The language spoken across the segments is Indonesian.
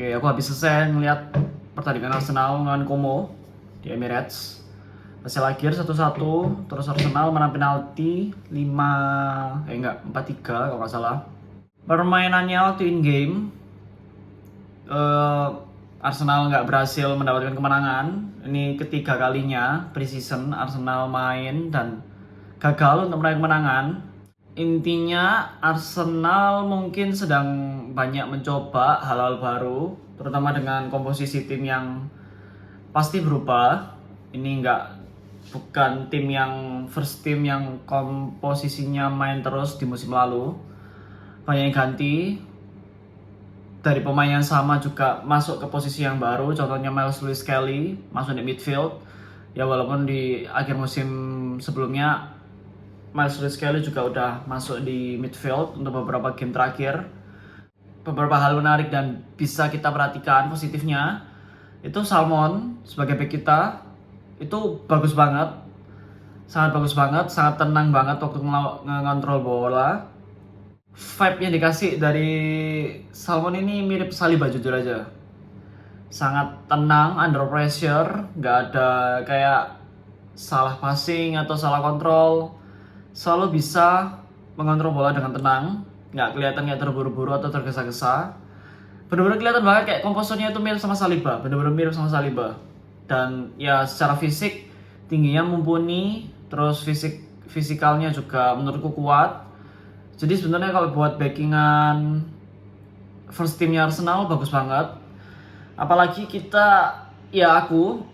Oke, aku habis selesai ngeliat pertandingan Arsenal melawan Como di Emirates. Hasil akhir 1-1, terus Arsenal menang penalti 4-3 kalau nggak salah. Permainannya waktu in game, Arsenal nggak berhasil mendapatkan kemenangan. Ini ketiga kalinya preseason Arsenal main dan gagal untuk meraih kemenangan. Intinya Arsenal mungkin sedang banyak mencoba hal-hal baru, terutama dengan komposisi tim yang pasti berubah. Ini bukan tim yang first team yang komposisinya main terus di musim lalu. Banyak yang ganti. Dari pemain yang sama juga masuk ke posisi yang baru. Contohnya Miles Lewis Kelly masuk di midfield. Ya walaupun di akhir musim sebelumnya Miles Lewis Kelly juga udah masuk di midfield untuk beberapa game terakhir. Beberapa hal menarik dan bisa kita perhatikan positifnya itu Salmon sebagai back kita itu bagus banget, sangat bagus banget, sangat tenang banget waktu ngontrol bola. Vibe yang dikasih dari Salmon ini mirip Saliba jujur aja. Sangat tenang under pressure, nggak ada kayak salah passing atau salah kontrol. Selalu bisa mengontrol bola dengan tenang, nggak kelihatan kayak terburu-buru atau tergesa-gesa. Bener-bener kelihatan banget kayak komposernya itu mirip sama Saliba, bener-bener mirip sama Saliba. Dan ya secara fisik tingginya mumpuni, terus fisikalnya juga menurutku kuat. Jadi sebenarnya kalau buat backingan first teamnya Arsenal bagus banget. Apalagi aku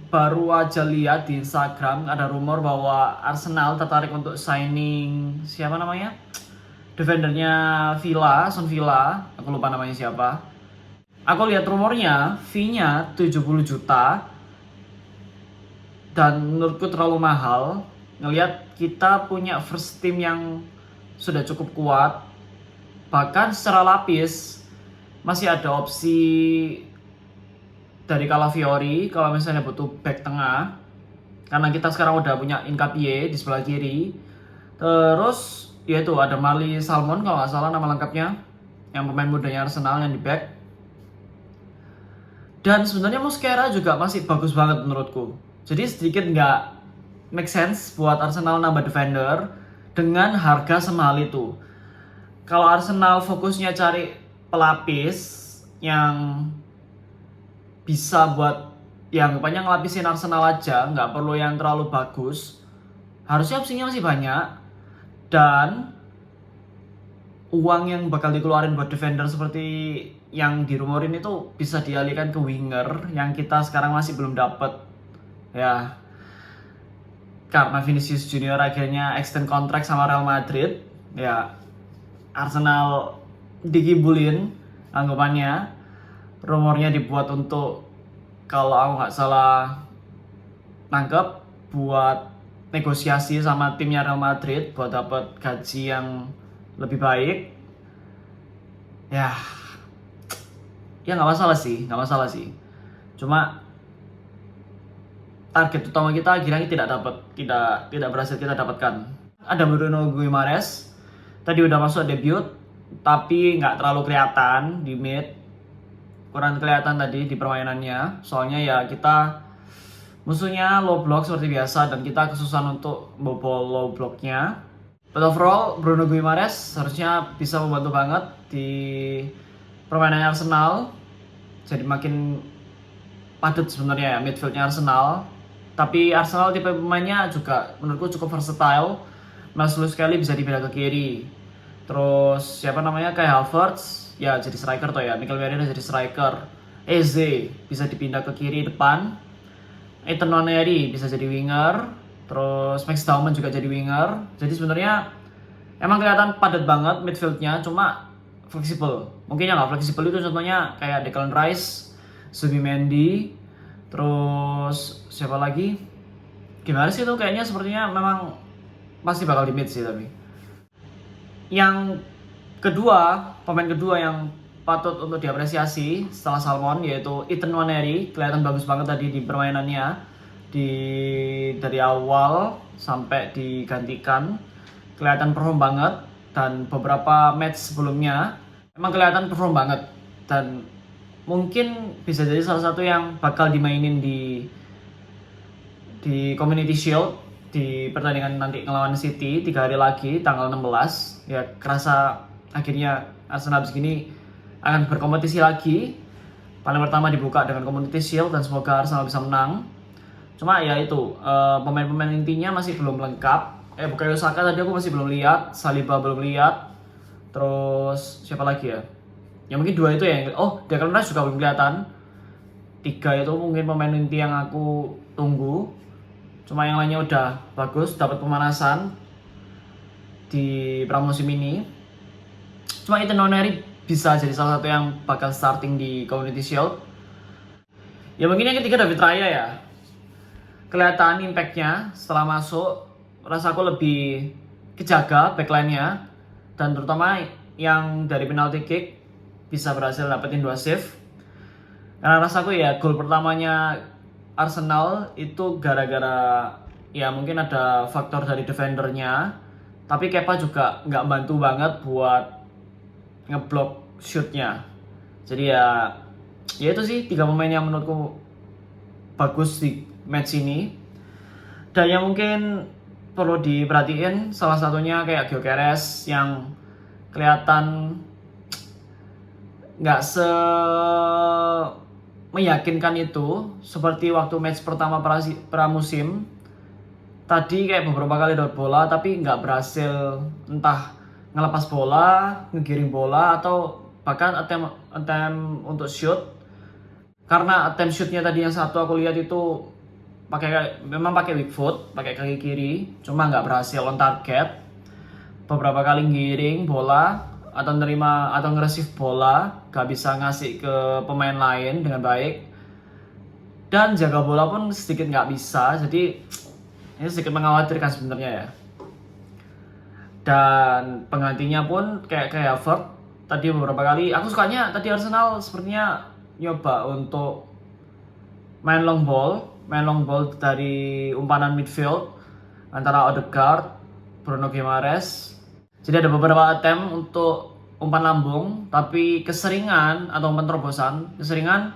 baru aja lihat di Instagram ada rumor bahwa Arsenal tertarik untuk signing siapa namanya? Defendernya Aston Villa, aku lupa namanya siapa. Aku lihat rumornya fee-nya 70 juta dan menurutku terlalu mahal. Ngelihat kita punya first team yang sudah cukup kuat. Bahkan secara lapis masih ada opsi dari Calafiori kalau misalnya butuh back tengah, karena kita sekarang udah punya Nkapie di sebelah kiri. Terus yaitu ada Marley Salmon kalau nggak salah nama lengkapnya, yang pemain mudanya Arsenal yang di back. Dan sebenarnya Mosquera juga masih bagus banget menurutku. Jadi sedikit nggak make sense buat Arsenal nambah defender dengan harga semahal itu. Kalau Arsenal fokusnya cari pelapis yang bisa buat yang banyak ngelapisin Arsenal aja, nggak perlu yang terlalu bagus. Harusnya opsinya masih banyak dan uang yang bakal dikeluarin buat defender seperti yang dirumorin itu bisa dialihkan ke winger yang kita sekarang masih belum dapet. Ya, karena Vinicius Junior akhirnya extend kontrak sama Real Madrid, ya Arsenal dikibulin anggapannya. Rumornya dibuat untuk, kalau aku nggak salah nangkep, buat negosiasi sama timnya Real Madrid buat dapat gaji yang lebih baik. Ya nggak masalah sih. Cuma target utama kita akhirnya tidak berhasil kita dapatkan. Ada Bruno Guimaraes, tadi udah masuk debut, tapi nggak terlalu kelihatan di mid. Kurang kelihatan tadi di permainannya, soalnya ya kita musuhnya low block seperti biasa dan kita kesusahan untuk bobol low blocknya. But overall Bruno Guimaraes harusnya bisa membantu banget di permainan Arsenal, jadi makin padat sebenarnya ya midfieldnya Arsenal. Tapi Arsenal tipe pemainnya juga menurutku cukup versatile. Miles Lewis Kelly bisa dipindah ke kiri, terus siapa namanya kayak Havertz ya jadi striker ya, Mikel Merino jadi striker, Eze bisa dipindah ke kiri depan, Ethan Nwaneri bisa jadi winger, terus Max Dauman juga jadi winger. Jadi sebenarnya emang kelihatan padat banget midfieldnya, cuma fleksibel. Mungkin yang nggak fleksibel itu contohnya kayak Declan Rice, Zubimendi, terus siapa lagi? Gimana sih itu kayaknya sepertinya memang pasti bakal di mid sih. Tapi yang kedua, pemain kedua yang patut untuk diapresiasi setelah Salmon yaitu Ethan Nwaneri. Kelihatan bagus banget tadi di permainannya, dari awal sampai digantikan kelihatan perform banget. Dan beberapa match sebelumnya emang kelihatan perform banget, dan mungkin bisa jadi salah satu yang bakal dimainin di Community Shield di pertandingan nanti ngelawan City 3 hari lagi tanggal 16. Ya kerasa akhirnya Arsenal segini akan berkompetisi lagi. Paling pertama dibuka dengan Community Shield dan semoga Arsenal bisa menang. Cuma ya itu pemain-pemain intinya masih belum lengkap. Bukayo Saka tadi aku masih belum lihat, Saliba belum lihat. Terus siapa lagi ya? Ya mungkin 2 itu ya. Oh, Declan Rice juga belum kelihatan. 3 itu mungkin pemain inti yang aku tunggu. Cuma yang lainnya udah bagus, dapat pemanasan di pramusim ini. Cuma Ethan Neri bisa jadi salah satu yang bakal starting di Community Shield. Ya mungkin yang ketiga David Raya ya. Kelihatan impact-nya setelah masuk, rasaku lebih kejaga backline-nya. Dan terutama yang dari penalty kick bisa berhasil dapetin 2 save. Karena rasaku ya gol pertamanya Arsenal itu gara-gara ya mungkin ada faktor dari defendernya. Tapi Kepa juga nggak bantu banget buat ngeblok shootnya. Jadi ya itu sih 3 pemain yang menurutku bagus di match ini. Dan yang mungkin perlu diperhatiin salah satunya kayak Gyökeres yang kelihatan nggak meyakinkan itu seperti waktu match pertama pramusim. Tadi kayak beberapa kali dapat bola tapi nggak berhasil entah ngelepas bola, ngegiring bola atau bahkan attempt untuk shoot. Karena attempt shootnya tadi yang satu aku lihat itu memang pakai weak foot, pakai kaki kiri, cuma nggak berhasil on target. Beberapa kali ngiring bola atau nerima atau nge-receive bola, nggak bisa ngasih ke pemain lain dengan baik. Dan jaga bola pun sedikit nggak bisa, jadi ini sedikit mengkhawatirkan sebenarnya ya. Dan penggantinya pun kayak Havertz tadi beberapa kali. Aku sukanya tadi Arsenal sepertinya nyoba untuk main long ball dari umpanan midfield antara Odegaard, Bruno Guimaraes. Jadi ada beberapa attempt untuk umpan lambung, tapi keseringan atau umpan terobosan, keseringan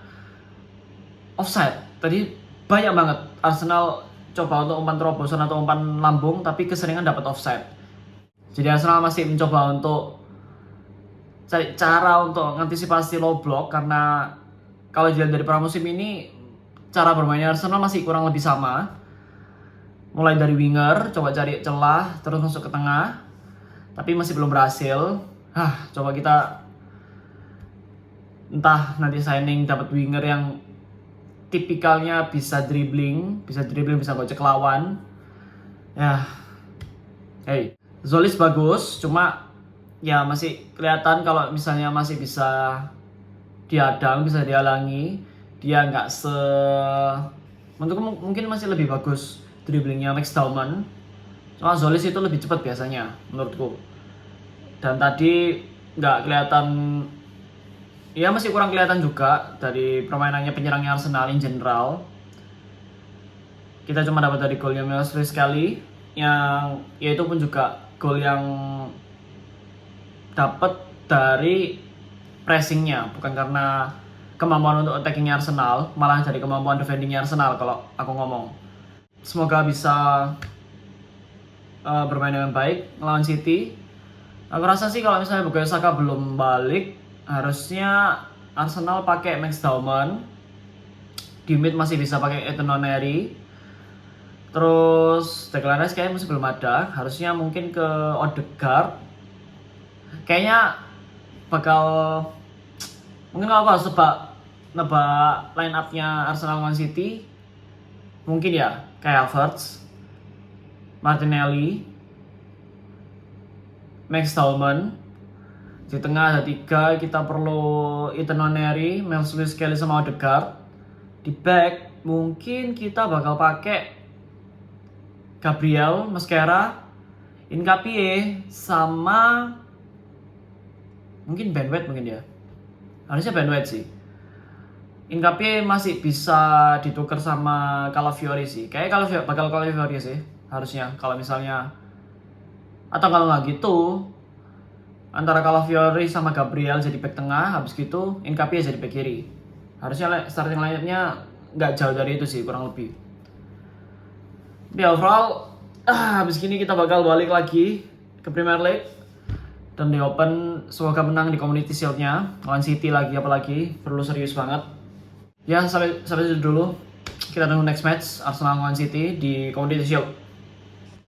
offside. Tadi banyak banget Arsenal coba untuk umpan terobosan atau umpan lambung, tapi keseringan dapat offside. Jadi Arsenal masih mencoba untuk cari cara untuk mengantisipasi low block, karena kalau dilihat dari pramusim ini cara bermainnya Arsenal masih kurang lebih sama. Mulai dari winger, coba cari celah, terus masuk ke tengah, tapi masih belum berhasil. Coba kita entah nanti signing dapat winger yang tipikalnya bisa dribbling, bisa gocek lawan. Zolis bagus, cuma ya masih kelihatan kalau misalnya masih bisa dihadang, bisa dihalangi. Dia nggak mungkin masih lebih bagus dribblingnya Max Dauman. Cuma Zolis itu lebih cepat biasanya menurutku. Dan tadi nggak kelihatan, ya masih kurang kelihatan juga dari permainannya penyerangnya Arsenal in general. Kita cuma dapat dari golnya Milos sekali, yang ya itu pun juga gol yang dapat dari pressingnya, bukan karena kemampuan untuk attackingnya Arsenal, malah dari kemampuan defendingnya Arsenal kalau aku ngomong. Semoga bisa bermain dengan baik melawan City. Aku rasa sih kalau misalnya Bukayo Saka belum balik, harusnya Arsenal pakai Max Dauman. Di mid masih bisa pakai Ethan Neri. Terus Declan Rice kayaknya masih belum ada. Harusnya mungkin ke Odegaard. Kayaknya mungkin kalau aku harus nebak line up-nya Arsenal Man City, mungkin ya kayak Havertz, Martinelli, Max Dauman. Di tengah ada 3, kita perlu Ethan Neri, Miles Lewis Kelly sama Odegaard. Di back mungkin kita bakal pakai Gabriel, Mosquera, Nketiah, sama mungkin Ben White mungkin ya. Harusnya Ben White sih. Nketiah masih bisa ditukar sama Calafiori sih. Kayaknya bakal Calafiori sih harusnya. Kalau misalnya, atau kalau nggak gitu, antara Calafiori sama Gabriel jadi back tengah, habis gitu Nketiah jadi back kiri. Harusnya starting line-up-nya nggak jauh dari itu sih, kurang lebih. Tapi overall, habis gini kita bakal balik lagi ke Premier League. Dan di Open semoga menang di Community Shield-nya. Lawan City lagi, apalagi perlu serius banget. Ya, sampai situ dulu. Kita tunggu next match Arsenal lawan City di Community Shield.